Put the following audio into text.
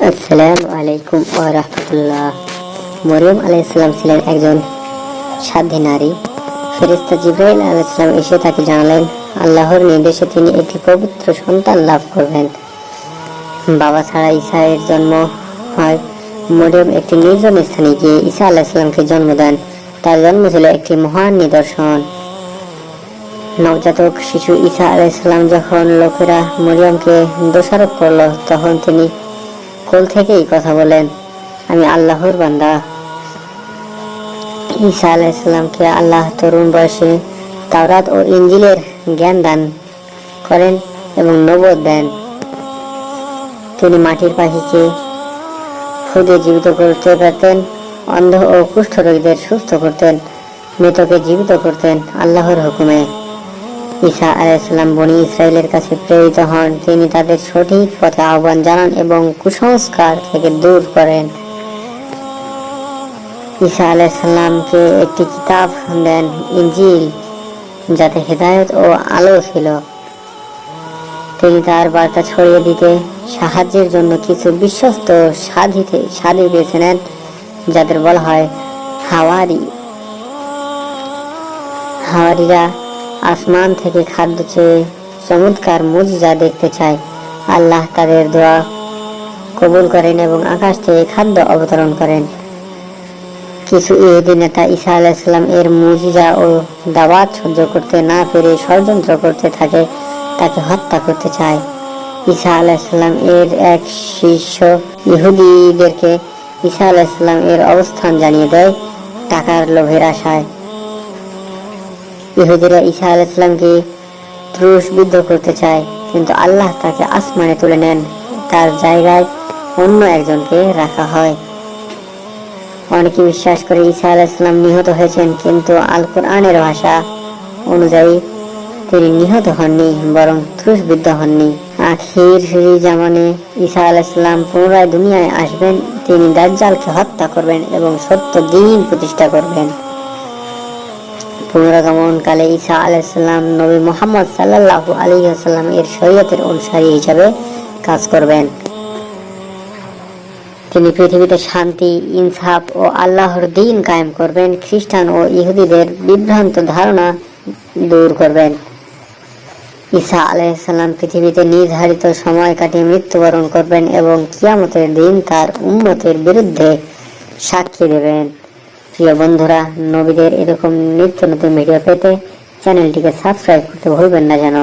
আসসালামু আলাইকুম ওয়া রাহমাতুল্লাহ। মরিয়ম আলাইহিস সালাম ছিলেন একজন সাধ্বী নারী। ফেরেশতা জিবরাইল আলাইহিস সালাম এসে তাকে জানালেন আল্লাহর নির্দেশে তিনি একটি পবিত্র সন্তান লাভ করবেন। বাবা ছাড়া ঈসা এর জন্ম হয়। মরিয়ম একটি নির্জন স্থানে গিয়ে ঈসা আলাইহিস সালামকে জন্ম দেন। তার জন্ম ছিল একটি মহান নিদর্শন। নবজাতক শিশু ঈসা আলাইহিস সালাম যখন লোকেরা মরিয়মকে দোষারোপ করল, তখন তিনি কোল থেকেই কথা বলেন, আমি আল্লাহর বান্দা। ঈসা আলাইহিস সালামকে আল্লাহ তরুণ বয়সে তাওরাত ও ইনজিলের জ্ঞান দান করেন এবং নবুয়ত দেন। তিনি মাটির পাখিকে ফুঁদে জীবিত করতে পারতেন, অন্ধ ও কুষ্ঠরোগীদের সুস্থ করতেন, মৃতকে জীবিত করতেন আল্লাহর হুকুমে। ঈসা আলাইহিস সালাম বনী ইসরাইলের কাছে প্রেরিত হন। তিনি তাদের সঠিক পথে আহ্বান জানান এবং কুসংস্কার থেকে দূর করেন। ঈসা আলাইহিস সালামকে একটি কিতাব দেন, ইনজিল, যাতে হেদায়েত ও আলো ছিল। তিনি তার বার্তা ছড়িয়ে দিতে সাহায্যের জন্য কিছু বিশ্বস্ত সাথী বেছে নেন, যাদের বলা হয় হাওয়ারিরা আসমান থেকে খাদ্য চেয়ে চমৎকার মুজিজা দেখতে চায়। আল্লাহ তাদের দোয়া কবুল করেন এবং আকাশ থেকে খাদ্য অবতরণ করেন। কিছু ইহুদি নেতা ঈসা আলাইহিস সালাম এর মুজিজা ও দাওয়াত সহ্য করতে না পেরে ষড়যন্ত্র করতে থাকে, তাকে হত্যা করতে চায়। ঈসা আলাইহিস সালাম এর এক শিষ্য ইহুদিদেরকে ঈসা আলাইহিস সালাম এর অবস্থান জানিয়ে দেয় টাকার লোভের আশায়। ইহুদিরা ঈসা আলাইহিস সালামকে ক্রুশবিদ্ধ করতে চায়, কিন্তু আল্লাহ তাকে আসমানে তুলে নেন। তার জায়গায় অন্য একজনকে রাখা হয়। অনেকে বিশ্বাস করে ঈসা আলাইহিস সালাম নিহত হয়েছেন, কিন্তু আল কোরআনের ভাষা অনুযায়ী তিনি নিহত হননি, বরং ক্রুশবিদ্ধ হননি। আখির জামানে ঈসা আলাইহিস সালাম পুনরায় দুনিয়ায় আসবেন। তিনি দাজ্জালকে হত্যা করবেন এবং সত্য দ্বীন প্রতিষ্ঠা করবেন। পুনরাগমনকালে ঈসা আলাইহিস সালাম নবী মুহাম্মদ সাল্লাল্লাহু আলাইহি ওয়াসাল্লাম এর শরীয়তের অনুসারী হিসাবে কাজ করবেন। তিনি পৃথিবীতে শান্তি, ইনসাফ ও আল্লাহর দ্বীন কায়েম করবেন। খ্রিস্টান ও ইহুদিদের বিভ্রান্ত ধারণা দূর করবেন। ঈসা আলাইহিস সালাম পৃথিবীতে নির্ধারিত সময় কাটিয়ে মৃত্যুবরণ করবেন এবং কিয়ামতের দিন তার উম্মতের বিরুদ্ধে সাক্ষী দেবেন। প্রিয় বন্ধুরা, নবীদের এরকম নিত্য নতুন ভিডিও পেতে চ্যানেলটিকে সাবস্ক্রাইব করতে ভুলবেন না যেন।